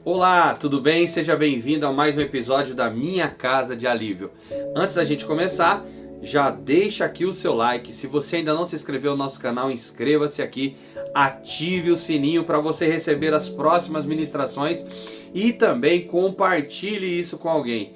Olá, tudo bem? Seja bem-vindo a mais um episódio da Minha Casa de Alívio. Antes da gente começar, já deixa aqui o seu like. Se você ainda não se inscreveu no nosso canal, inscreva-se aqui, ative o sininho para você receber as próximas ministrações e também compartilhe isso com alguém,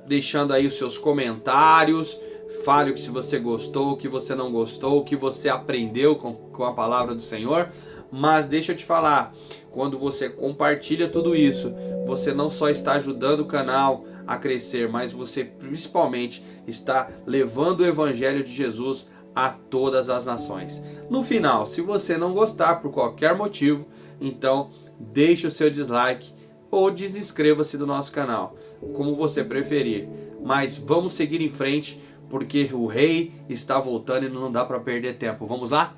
deixando aí os seus comentários. Fale o que se você gostou, o que você não gostou, o que você aprendeu com a palavra do Senhor. Mas deixa eu te falar, quando você compartilha tudo isso, você não só está ajudando o canal a crescer, mas você principalmente está levando o Evangelho de Jesus a todas as nações. No final, se você não gostar por qualquer motivo, então deixe o seu dislike ou desinscreva-se do nosso canal, como você preferir. Mas vamos seguir em frente, porque o rei está voltando e não dá para perder tempo. Vamos lá?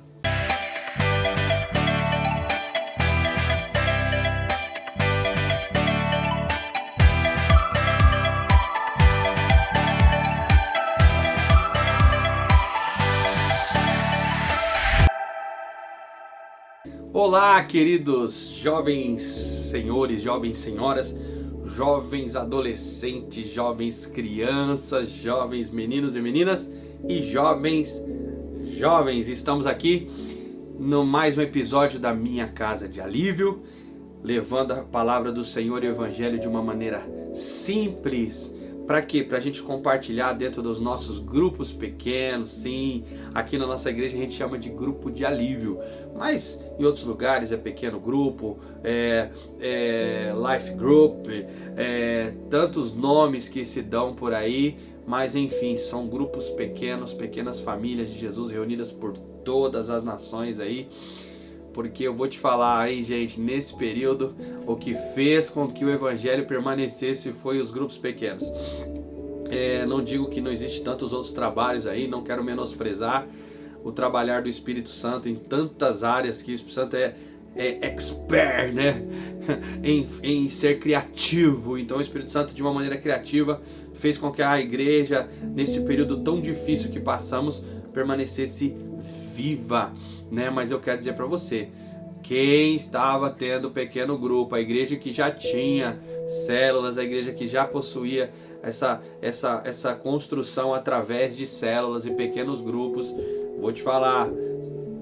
Olá, queridos jovens senhores, jovens senhoras, jovens adolescentes, jovens crianças, jovens meninos e meninas e jovens. Estamos aqui no mais um episódio da Minha Casa de Alívio, levando a palavra do Senhor e o Evangelho de uma maneira simples. Para quê? Para a gente compartilhar dentro dos nossos grupos pequenos, sim. Aqui na nossa igreja a gente chama de grupo de alívio, mas em outros lugares é pequeno grupo, life group, tantos nomes que se dão por aí, mas enfim, são grupos pequenos, pequenas famílias de Jesus reunidas por todas as nações aí. Porque eu vou te falar aí, gente, nesse período, o que fez com que o Evangelho permanecesse foi os grupos pequenos. Não digo que não existe tantos outros trabalhos aí, não quero menosprezar o trabalhar do Espírito Santo em tantas áreas, que o Espírito Santo é expert, né? em ser criativo. Então o Espírito Santo, de uma maneira criativa, fez com que a igreja, nesse período tão difícil que passamos, permanecesse viva, né? Mas eu quero dizer para você, quem estava tendo pequeno grupo, a igreja que já tinha células, a igreja que já possuía essa construção através de células e pequenos grupos, vou te falar,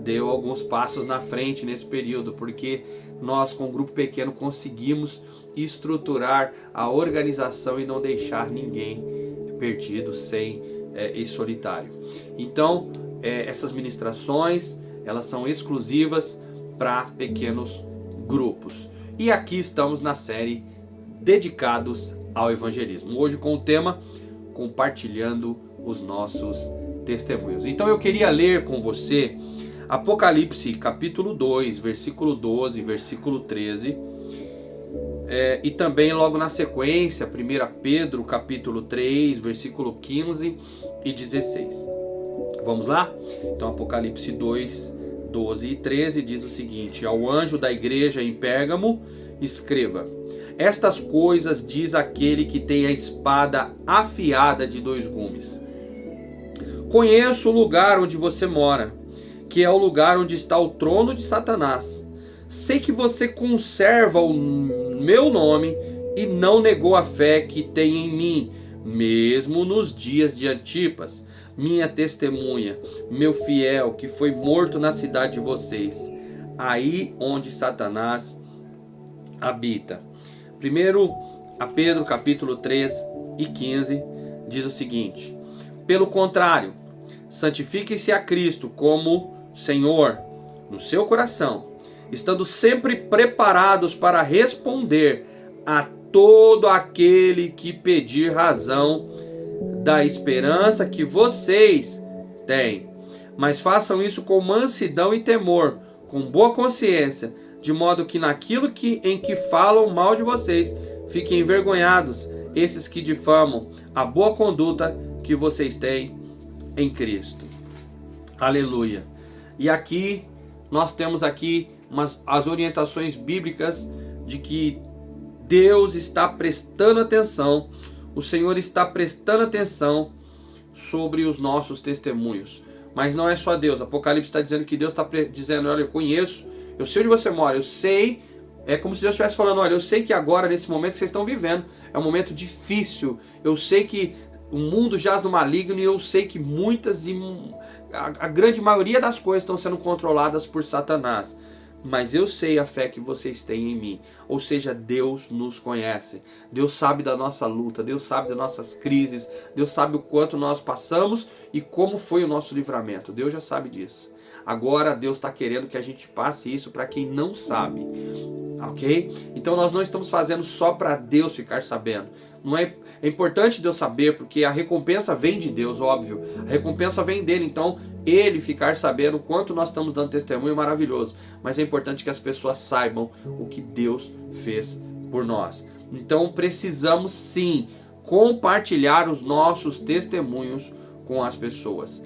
deu alguns passos na frente nesse período, porque nós com um grupo pequeno conseguimos estruturar a organização e não deixar ninguém perdido, sem e solitário. Então essas ministrações, elas são exclusivas para pequenos grupos. E aqui estamos na série dedicados ao evangelismo. Hoje com o tema compartilhando os nossos testemunhos. Então eu queria ler com você Apocalipse capítulo 2, versículo 12, versículo 13. E também logo na sequência, 1 Pedro capítulo 3, versículo 15 e 16. Vamos lá? Então Apocalipse 2, 12 e 13 diz o seguinte: ao anjo da igreja em Pérgamo escreva: estas coisas diz aquele que tem a espada afiada de 2 gumes. Conheço o lugar onde você mora, que é o lugar onde está o trono de Satanás. Sei que você conserva o meu nome e não negou a fé que tem em mim, mesmo nos dias de Antipas, minha testemunha, meu fiel, que foi morto na cidade de vocês, aí onde Satanás habita. Primeiro a Pedro capítulo 3 e 15 diz o seguinte: pelo contrário, santifiquem-se a Cristo como Senhor no seu coração, estando sempre preparados para responder a todo aquele que pedir razão da esperança que vocês têm. Mas façam isso com mansidão e temor, com boa consciência, de modo que naquilo em que falam mal de vocês, fiquem envergonhados esses que difamam a boa conduta que vocês têm em Cristo. Aleluia. E aqui nós temos as orientações bíblicas de que Deus está prestando atenção, o Senhor está prestando atenção sobre os nossos testemunhos. Mas não é só Deus. Apocalipse está dizendo que Deus está dizendo: olha, eu conheço, eu sei onde você mora, eu sei É como se Deus estivesse falando, olha, eu sei que agora, nesse momento que vocês estão vivendo, é um momento difícil, eu sei que o mundo jaz no maligno e eu sei que a grande maioria das coisas estão sendo controladas por Satanás. Mas eu sei a fé que vocês têm em mim. Ou seja, Deus nos conhece. Deus sabe da nossa luta. Deus sabe das nossas crises. Deus sabe o quanto nós passamos e como foi o nosso livramento. Deus já sabe disso. Agora Deus está querendo que a gente passe isso para quem não sabe. Ok? Então nós não estamos fazendo só para Deus ficar sabendo. Não é importante Deus saber, porque a recompensa vem de Deus, óbvio. A recompensa vem dele, então ele ficar sabendo o quanto nós estamos dando testemunho é maravilhoso. Mas é importante que as pessoas saibam o que Deus fez por nós. Então precisamos sim compartilhar os nossos testemunhos com as pessoas.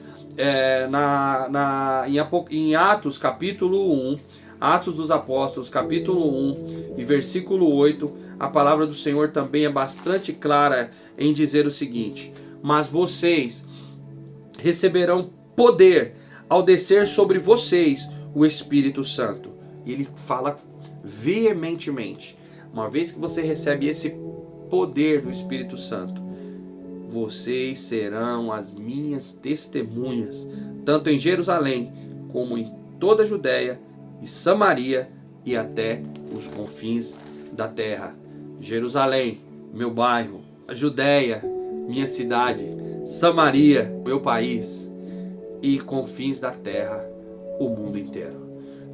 Em Atos capítulo 1, Atos dos Apóstolos capítulo 1 e versículo 8, a palavra do Senhor também é bastante clara em dizer o seguinte: mas vocês receberão poder ao descer sobre vocês o Espírito Santo. E ele fala veementemente, uma vez que você recebe esse poder do Espírito Santo, vocês serão as minhas testemunhas, tanto em Jerusalém como em toda a Judéia e Samaria e até os confins da terra. Jerusalém, meu bairro, a Judéia, minha cidade, Samaria, meu país, e confins da terra, o mundo inteiro.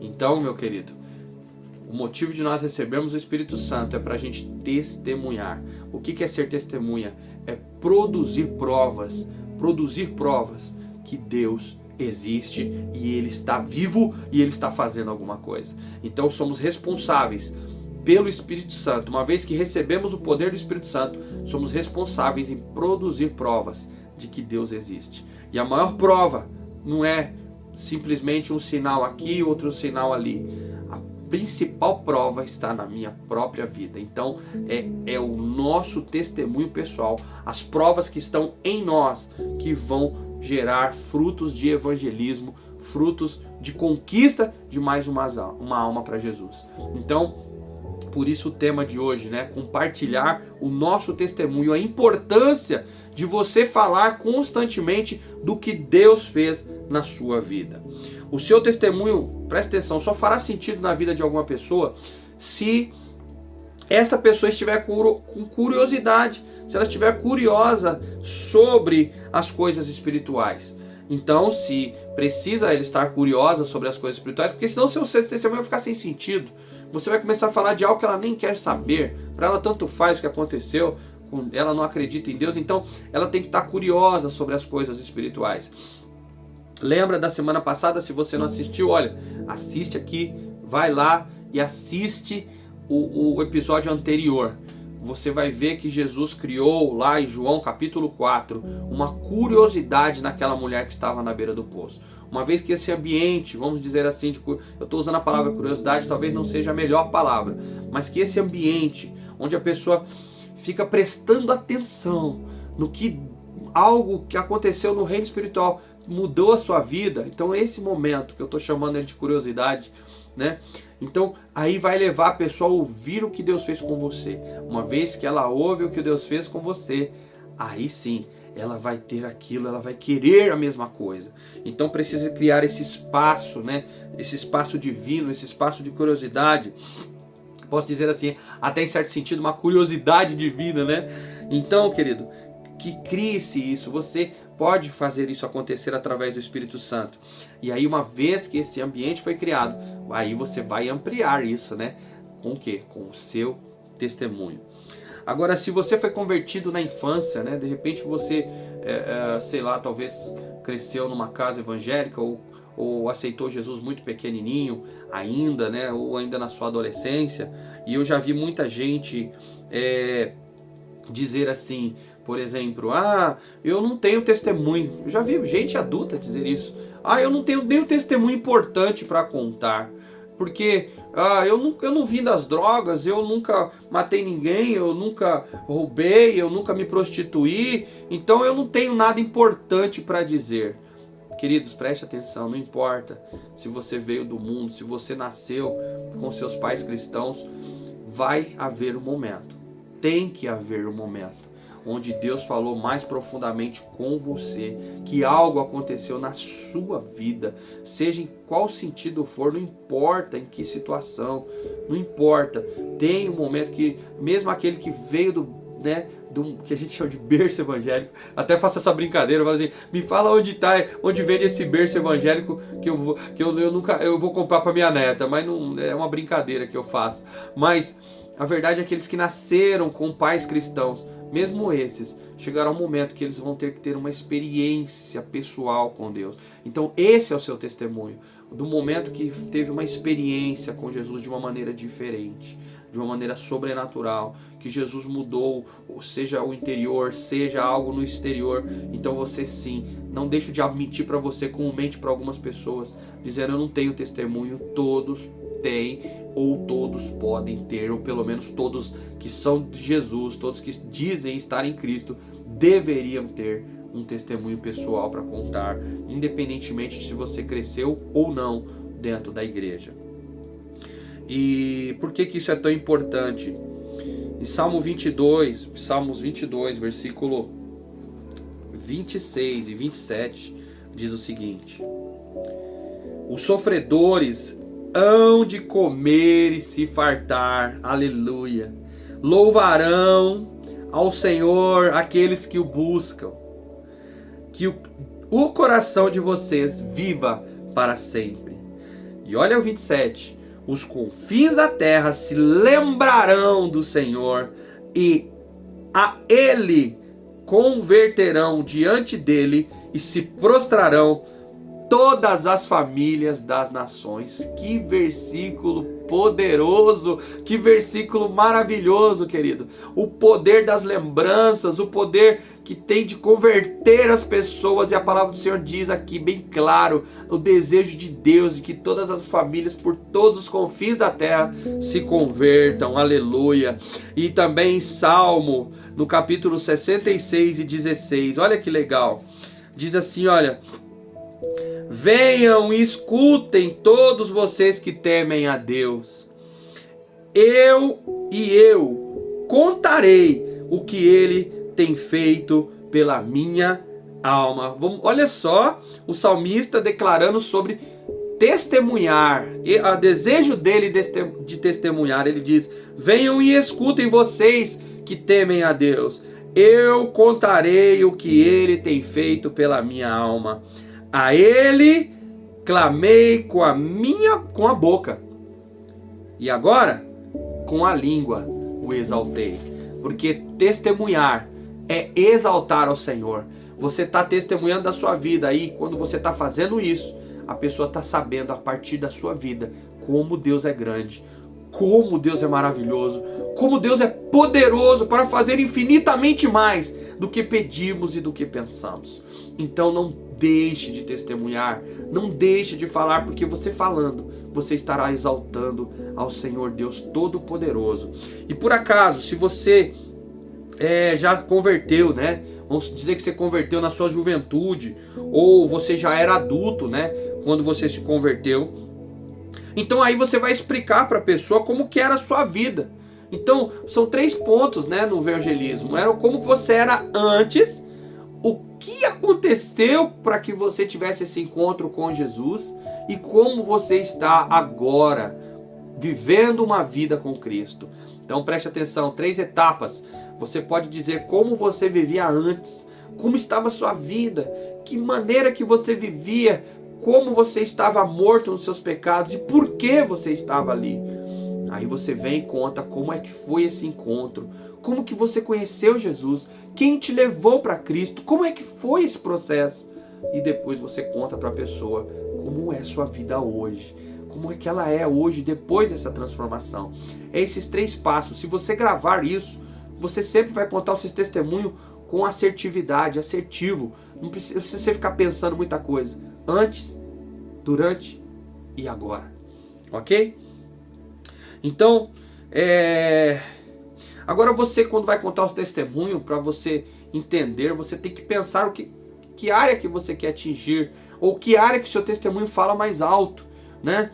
Então, meu querido, o motivo de nós recebermos o Espírito Santo é para a gente testemunhar. O que é ser testemunha? É produzir provas que Deus existe e Ele está vivo e Ele está fazendo alguma coisa. Então somos responsáveis pelo Espírito Santo. Uma vez que recebemos o poder do Espírito Santo, somos responsáveis em produzir provas de que Deus existe. E a maior prova não é simplesmente um sinal aqui, outro sinal ali. A principal prova está na minha própria vida. Então é o nosso testemunho pessoal, as provas que estão em nós que vão gerar frutos de evangelismo, frutos de conquista de mais uma alma para Jesus. Então, por isso o tema de hoje, né? Compartilhar o nosso testemunho, a importância de você falar constantemente do que Deus fez na sua vida. O seu testemunho, presta atenção, só fará sentido na vida de alguma pessoa se essa pessoa estiver com curiosidade, se ela estiver curiosa sobre as coisas espirituais. Então, se precisa ela estar curiosa sobre as coisas espirituais, porque senão seu testemunho vai ficar sem sentido. Você vai começar a falar de algo que ela nem quer saber. Para ela tanto faz o que aconteceu, ela não acredita em Deus, então ela tem que estar curiosa sobre as coisas espirituais. Lembra da semana passada? Se você não assistiu, olha, assiste aqui, vai lá e assiste o episódio anterior. Você vai ver que Jesus criou lá em João capítulo 4 uma curiosidade naquela mulher que estava na beira do poço. Uma vez que esse ambiente, vamos dizer assim, eu estou usando a palavra curiosidade, talvez não seja a melhor palavra, mas que esse ambiente onde a pessoa fica prestando atenção no que algo que aconteceu no reino espiritual mudou a sua vida. Então esse momento que eu estou chamando ele de curiosidade, né? Então aí vai levar a pessoa a ouvir o que Deus fez com você. Uma vez que ela ouve o que Deus fez com você, aí sim ela vai ter aquilo, ela vai querer a mesma coisa. Então precisa criar esse espaço, né? Esse espaço divino, esse espaço de curiosidade. Posso dizer assim, até em certo sentido, uma curiosidade divina, né? Então, querido, que crie-se isso. Você pode fazer isso acontecer através do Espírito Santo. E aí, uma vez que esse ambiente foi criado, aí você vai ampliar isso, né? Com o quê? Com o seu testemunho. Agora, se você foi convertido na infância, né? De repente você, sei lá, talvez cresceu numa casa evangélica ou aceitou Jesus muito pequenininho ainda, né? Ou ainda na sua adolescência. E eu já vi muita gente dizer assim, por exemplo, eu não tenho testemunho. Eu já vi gente adulta dizer isso. Eu não tenho nenhum testemunho importante para contar. Porque eu não vim das drogas, eu nunca matei ninguém, eu nunca roubei, eu nunca me prostituí. Então eu não tenho nada importante para dizer. Queridos, preste atenção, não importa se você veio do mundo, se você nasceu com seus pais cristãos, vai haver um momento, tem que haver um momento, onde Deus falou mais profundamente com você, que algo aconteceu na sua vida, seja em qual sentido for, não importa em que situação, não importa, tem um momento que, mesmo aquele que veio do que a gente chama de berço evangélico, até faço essa brincadeira, falo assim, me fala onde vende esse berço evangélico que eu vou comprar para minha neta, mas não é uma brincadeira que eu faço. Mas a verdade é que aqueles que nasceram com pais cristãos, mesmo esses, chegará um momento que eles vão ter que ter uma experiência pessoal com Deus. Então esse é o seu testemunho, do momento que teve uma experiência com Jesus de uma maneira diferente, de uma maneira sobrenatural, que Jesus mudou, seja o interior, seja algo no exterior. Então você sim, não deixe de admitir para você, como mente para algumas pessoas, dizendo eu não tenho testemunho. Todos têm, ou todos podem ter, ou pelo menos todos que são de Jesus, todos que dizem estar em Cristo, deveriam ter um testemunho pessoal para contar, independentemente de se você cresceu ou não dentro da igreja. E por que isso é tão importante? Em Salmos 22, versículo 26 e 27, diz o seguinte: os sofredores hão de comer e se fartar, aleluia, louvarão ao Senhor aqueles que o buscam, que o coração de vocês viva para sempre. E olha o 27, os confins da terra se lembrarão do Senhor e a Ele converterão diante dele e se prostrarão todas as famílias das nações. Que versículo poderoso, que versículo maravilhoso, querido. O poder das lembranças, o poder que tem de converter as pessoas, e a palavra do Senhor diz aqui bem claro, o desejo de Deus de que todas as famílias por todos os confins da terra se convertam, aleluia. E também em Salmo, no capítulo 66 e 16, olha que legal, diz assim, olha: venham e escutem todos vocês que temem a Deus. Eu contarei o que Ele tem feito pela minha alma. Olha só o salmista declarando sobre testemunhar, o desejo dele de testemunhar. Ele diz: venham e escutem vocês que temem a Deus. Eu contarei o que Ele tem feito pela minha alma. A Ele clamei com a boca, e agora com a língua o exaltei. Porque testemunhar é exaltar ao Senhor. Você está testemunhando da sua vida aí, quando você está fazendo isso, a pessoa está sabendo a partir da sua vida como Deus é grande, como Deus é maravilhoso, como Deus é poderoso para fazer infinitamente mais do que pedimos e do que pensamos. Então não deixe de testemunhar, não deixe de falar, porque você falando, você estará exaltando ao Senhor Deus Todo-Poderoso. E por acaso, se você já converteu, né? Vamos dizer que você converteu na sua juventude, ou você já era adulto, né? Quando você se converteu. Então aí você vai explicar para a pessoa como que era a sua vida. Então são 3 pontos, né, no evangelismo. Era como você era antes, o que aconteceu para que você tivesse esse encontro com Jesus, e como você está agora vivendo uma vida com Cristo. Então preste atenção, 3 etapas. Você pode dizer como você vivia antes, como estava a sua vida, que maneira que você vivia, como você estava morto nos seus pecados e por que você estava ali. Aí você vem e conta como é que foi esse encontro, como que você conheceu Jesus, quem te levou para Cristo, como é que foi esse processo. E depois você conta para a pessoa como é a sua vida hoje, como é que ela é hoje depois dessa transformação. É esses 3 passos. Se você gravar isso, você sempre vai contar o seu testemunho com assertividade, assertivo. Não precisa você ficar pensando muita coisa. Antes, durante e agora. Ok? Então, agora você, quando vai contar o testemunho, para você entender, você tem que pensar que área que você quer atingir, Ou que área que o seu testemunho fala mais alto, né?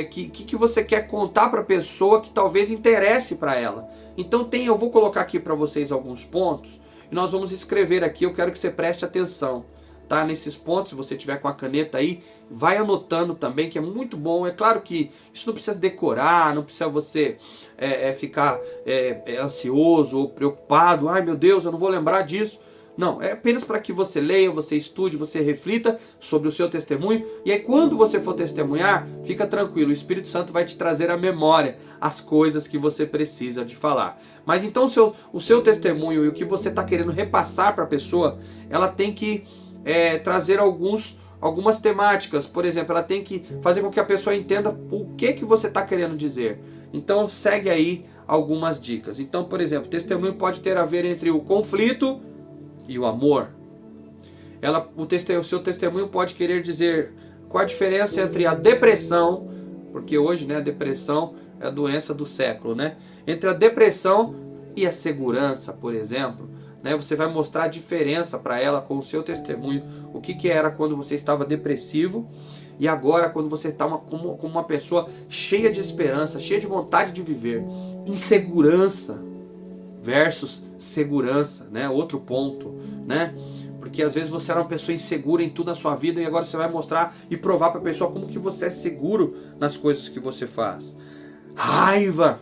Que você quer contar para a pessoa que talvez interesse para ela. Então eu vou colocar aqui para vocês alguns pontos e nós vamos escrever aqui, eu quero que você preste atenção, tá? Nesses pontos, se você tiver com a caneta aí, vai anotando também, que é muito bom. É claro que isso não precisa decorar, não precisa você ficar ansioso ou preocupado. Ai meu Deus, eu não vou lembrar disso. Não, é apenas para que você leia, você estude, você reflita sobre o seu testemunho. E aí quando você for testemunhar, fica tranquilo, o Espírito Santo vai te trazer à memória as coisas que você precisa de falar. Mas então o seu testemunho e o que você está querendo repassar para a pessoa, ela tem que trazer algumas temáticas. Por exemplo, ela tem que fazer com que a pessoa entenda o que você está querendo dizer. Então segue aí algumas dicas. Então, por exemplo, testemunho pode ter a ver entre o conflito e o amor. O seu testemunho pode querer dizer qual a diferença entre a depressão, porque hoje, né, a depressão é a doença do século, né? Entre a depressão e a segurança, por exemplo, né? Você vai mostrar a diferença para ela com o seu testemunho, o que era quando você estava depressivo e agora quando você está como uma pessoa cheia de esperança, cheia de vontade de viver. Insegurança versus segurança, né? Outro ponto, né? Porque às vezes você era uma pessoa insegura em tudo na sua vida e agora você vai mostrar e provar para a pessoa como que você é seguro nas coisas que você faz. Raiva,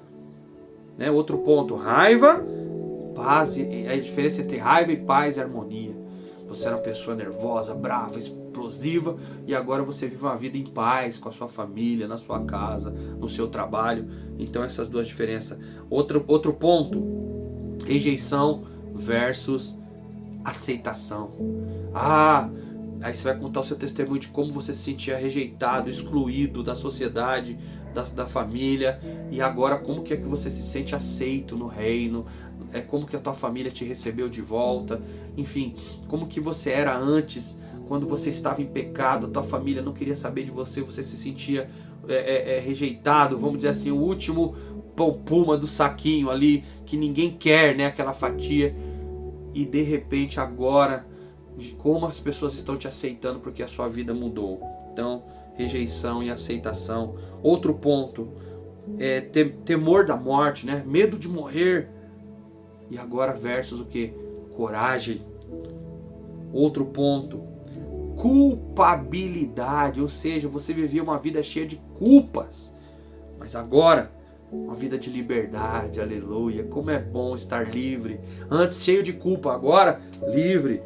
né? Outro ponto, raiva, paz, e a diferença entre raiva e paz e harmonia. Você era uma pessoa nervosa, brava, explosiva e agora você vive uma vida em paz com a sua família, na sua casa, no seu trabalho. Então essas duas diferenças. Outro ponto, rejeição versus aceitação. Aí você vai contar o seu testemunho de como você se sentia rejeitado, excluído da sociedade, da família, e agora como que é que você se sente aceito no reino, como que a tua família te recebeu de volta, enfim, como que você era antes, quando você estava em pecado, a tua família não queria saber de você, você se sentia rejeitado, vamos dizer assim, o último puma do saquinho ali, que ninguém quer, né, aquela fatia, e de repente agora, como as pessoas estão te aceitando porque a sua vida mudou. Então, rejeição e aceitação. Outro ponto, temor da morte, né, medo de morrer, e agora versus o que? Coragem. Outro ponto, culpabilidade, ou seja, você vivia uma vida cheia de culpas, mas agora uma vida de liberdade, aleluia, como é bom estar livre, antes cheio de culpa, agora livre.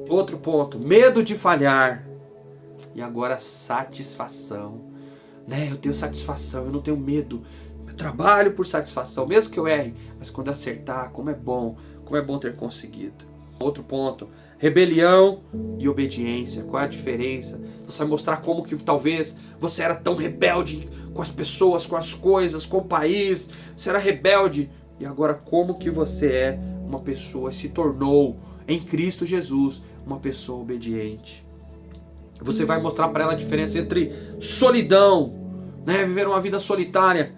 Outro ponto, medo de falhar, e agora satisfação, né? Eu tenho satisfação, eu não tenho medo, eu trabalho por satisfação, mesmo que eu erre, mas quando eu acertar, como é bom ter conseguido. Outro ponto, rebelião e obediência. Qual é a diferença? Você vai mostrar como que talvez você era tão rebelde com as pessoas, com as coisas, com o país. Você era rebelde. E agora como que você é uma pessoa, se tornou em Cristo Jesus uma pessoa obediente. Você vai mostrar para ela a diferença entre solidão, né? Viver uma vida solitária,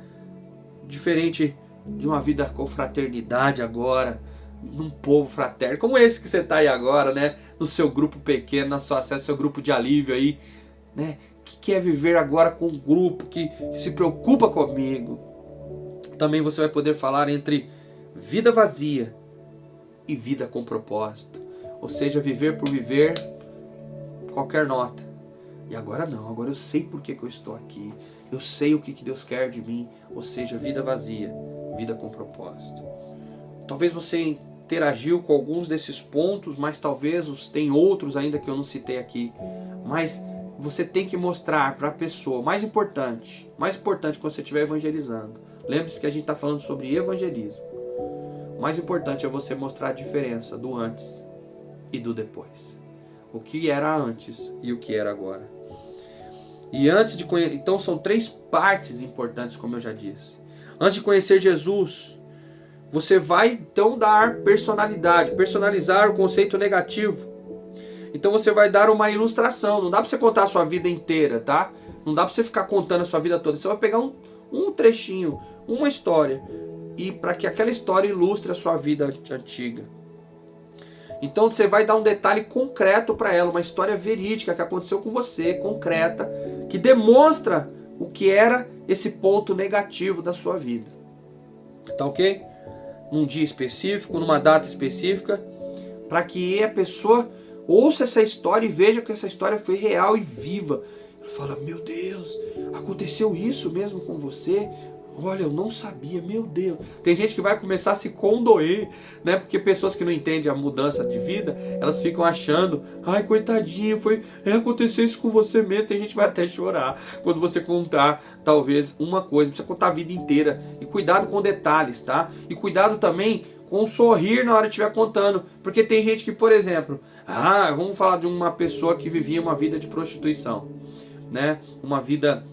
diferente de uma vida com fraternidade agora, num povo fraterno, como esse que você está aí agora, né? No seu grupo pequeno, na sua sede, seu grupo de alívio aí, né? Que quer viver agora com um grupo que se preocupa comigo. Também você vai poder falar entre vida vazia e vida com propósito. Ou seja, viver por viver, qualquer nota. E agora não, agora eu sei por que eu estou aqui. Eu sei o que Deus quer de mim. Ou seja, vida vazia, vida com propósito. Talvez você interagiu com alguns desses pontos, mas talvez tem outros ainda que eu não citei aqui. Mas você tem que mostrar para a pessoa, mais importante quando você estiver evangelizando. Lembre-se que a gente está falando sobre evangelismo. O mais importante é você mostrar a diferença do antes e do depois. O que era antes e o que era agora. E antes de conhecer, então são 3 partes importantes, como eu já disse. Antes de conhecer Jesus, você vai então dar personalidade, personalizar o conceito negativo. Então você vai dar uma ilustração. Não dá para você contar a sua vida inteira, tá? Não dá para você ficar contando a sua vida toda. Você vai pegar um trechinho, uma história, e para que aquela história ilustre a sua vida antiga. Então você vai dar um detalhe concreto para ela, uma história verídica que aconteceu com você, concreta, que demonstra o que era esse ponto negativo da sua vida. Tá ok? Num dia específico, numa data específica, para que a pessoa ouça essa história e veja que essa história foi real e viva. Ela fala, meu Deus, aconteceu isso mesmo com você? Olha, eu não sabia, meu Deus. Tem gente que vai começar a se condoer, né? Porque pessoas que não entendem a mudança de vida, elas ficam achando, ai, coitadinho, aconteceu isso com você mesmo. Tem gente que vai até chorar quando você contar, talvez, uma coisa. Não precisa contar a vida inteira. E cuidado com detalhes, tá? E cuidado também com sorrir na hora de estiver contando. Porque tem gente que, por exemplo, vamos falar de uma pessoa que vivia uma vida de prostituição, né? Uma vida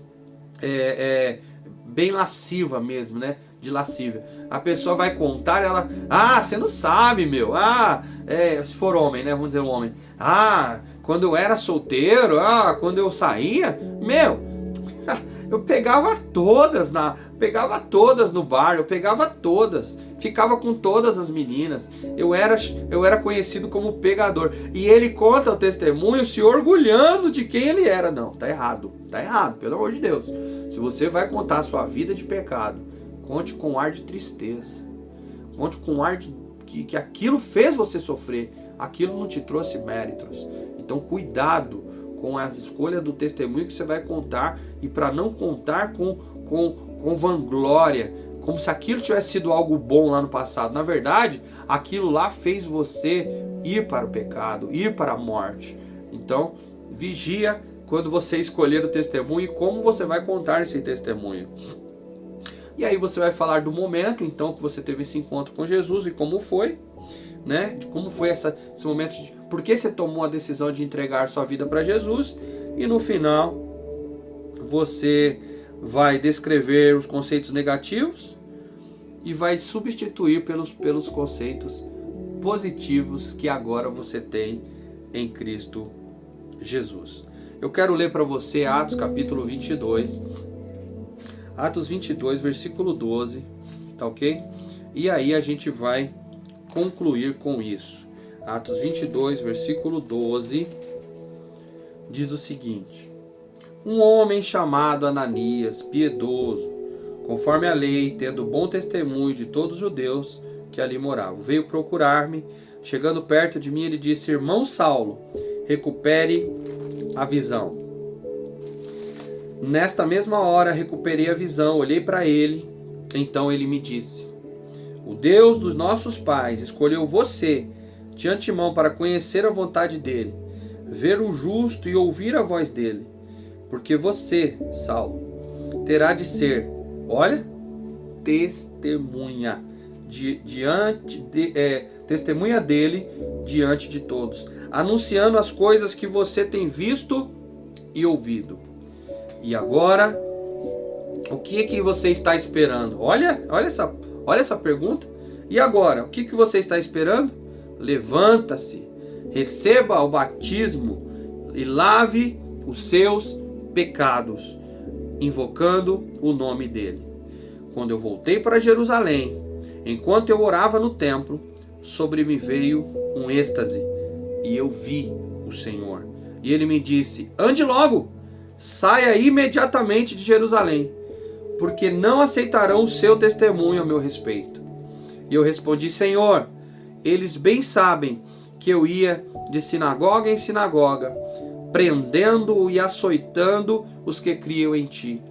bem lasciva mesmo, né? De lascívia. A pessoa vai contar, ela, você não sabe, meu. Se for homem, né? Vamos dizer um homem. Quando eu era solteiro, quando eu saía, meu, eu pegava todas no bar, eu pegava todas, ficava com todas as meninas. Eu era conhecido como pegador. E ele conta o testemunho se orgulhando de quem ele era. Não, tá errado, pelo amor de Deus. Se você vai contar a sua vida de pecado, conte com um ar de tristeza. Conte com um ar de que aquilo fez você sofrer, aquilo não te trouxe méritos. Então cuidado com as escolhas do testemunho que você vai contar, e para não contar com vanglória, como se aquilo tivesse sido algo bom lá no passado. Na verdade, aquilo lá fez você ir para o pecado, ir para a morte. Então, vigia quando você escolher o testemunho e como você vai contar esse testemunho. E aí você vai falar do momento, então, que você teve esse encontro com Jesus e como foi, né? Como foi esse momento, por que você tomou a decisão de entregar sua vida para Jesus. E no final, você vai descrever os conceitos negativos e vai substituir pelos conceitos positivos que agora você tem em Cristo Jesus. Eu quero ler para você Atos capítulo 22. Atos 22, versículo 12, tá ok? E aí a gente vai concluir com isso. Atos 22, versículo 12, diz o seguinte: um homem chamado Ananias, piedoso, conforme a lei, tendo bom testemunho de todos os judeus que ali moravam, veio procurar-me. Chegando perto de mim, ele disse: irmão Saulo, recupere a visão. Nesta mesma hora recuperei a visão, olhei para ele, então ele me disse: o Deus dos nossos pais escolheu você de antemão para conhecer a vontade dele, ver o justo e ouvir a voz dele, porque você, Saulo, terá de ser, testemunha testemunha dele diante de todos, anunciando as coisas que você tem visto e ouvido. E agora, o que você está esperando? Olha essa pergunta. E agora, o que você está esperando? Levanta-se, receba o batismo e lave os seus pecados, invocando o nome dele. Quando eu voltei para Jerusalém, enquanto eu orava no templo, sobre mim veio um êxtase, e eu vi o Senhor. E ele me disse: ande logo, saia imediatamente de Jerusalém, porque não aceitarão o seu testemunho a meu respeito. E eu respondi: Senhor, eles bem sabem que eu ia de sinagoga em sinagoga, prendendo e açoitando os que criam em ti.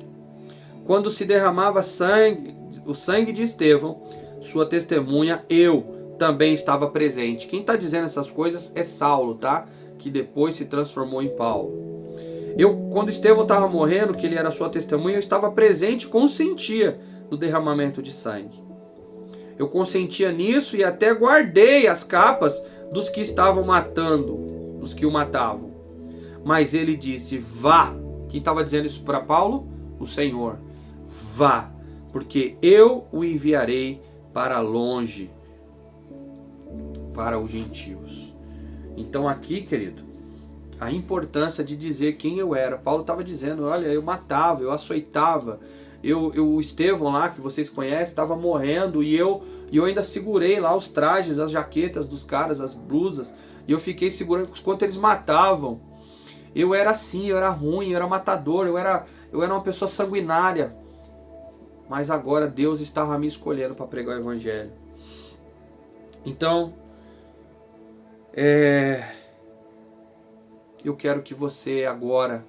Quando se derramava o sangue de Estevão, sua testemunha, eu também estava presente. Quem está dizendo essas coisas é Saulo, tá? Que depois se transformou em Paulo. Quando Estevão estava morrendo, que ele era sua testemunha, eu estava presente, consentia no derramamento de sangue. Eu consentia nisso e até guardei as capas dos que estavam matando, dos que o matavam. Mas ele disse: vá. Quem estava dizendo isso para Paulo? O Senhor. Vá, porque eu o enviarei para longe, para os gentios. Então aqui, querido, a importância de dizer quem eu era. Paulo estava dizendo: olha, eu matava, eu açoitava, o Estevão lá, que vocês conhecem, estava morrendo e eu ainda segurei lá os trajes, as jaquetas dos caras, as blusas, e eu fiquei segurando enquanto eles matavam. Eu era assim, eu era ruim, eu era matador, eu era uma pessoa sanguinária. Mas agora Deus estava me escolhendo para pregar o Evangelho. Então, eu quero que você agora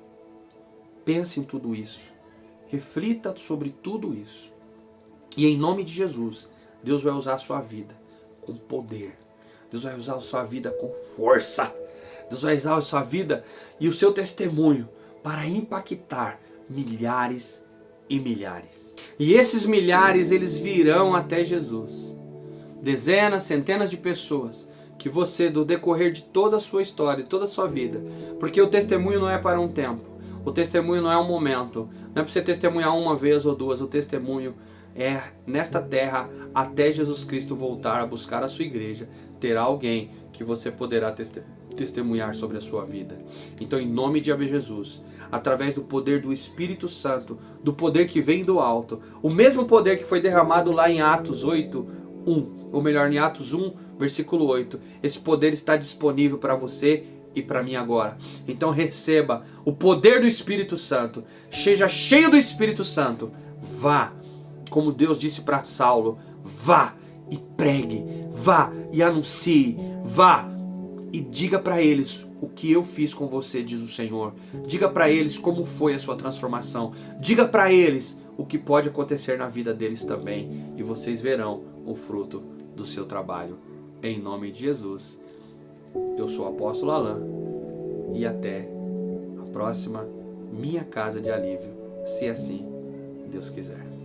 pense em tudo isso. Reflita sobre tudo isso. E em nome de Jesus, Deus vai usar a sua vida com poder. Deus vai usar a sua vida com força. Deus vai usar a sua vida e o seu testemunho para impactar milhares e milhares. E esses milhares, eles virão até Jesus. Dezenas, centenas de pessoas que você, do decorrer de toda a sua história, toda a sua vida, porque o testemunho não é para um tempo, o testemunho não é um momento, não é para você testemunhar uma vez ou duas, o testemunho é nesta terra até Jesus Cristo voltar a buscar a sua igreja, terá alguém que você poderá testemunhar sobre a sua vida. Então, em nome de Jesus, através do poder do Espírito Santo, do poder que vem do alto, o mesmo poder que foi derramado lá em Atos 8:1, ou melhor, em Atos 1, versículo 8, esse poder está disponível para você e para mim agora. Então receba o poder do Espírito Santo, seja cheio do Espírito Santo, vá, como Deus disse para Saulo, vá e pregue, vá e anuncie, vá e diga para eles o que eu fiz com você, diz o Senhor. Diga para eles como foi a sua transformação. Diga para eles o que pode acontecer na vida deles também. E vocês verão o fruto do seu trabalho. Em nome de Jesus. Eu sou o apóstolo Alan. E até a próxima Minha Casa de Alívio, se assim Deus quiser.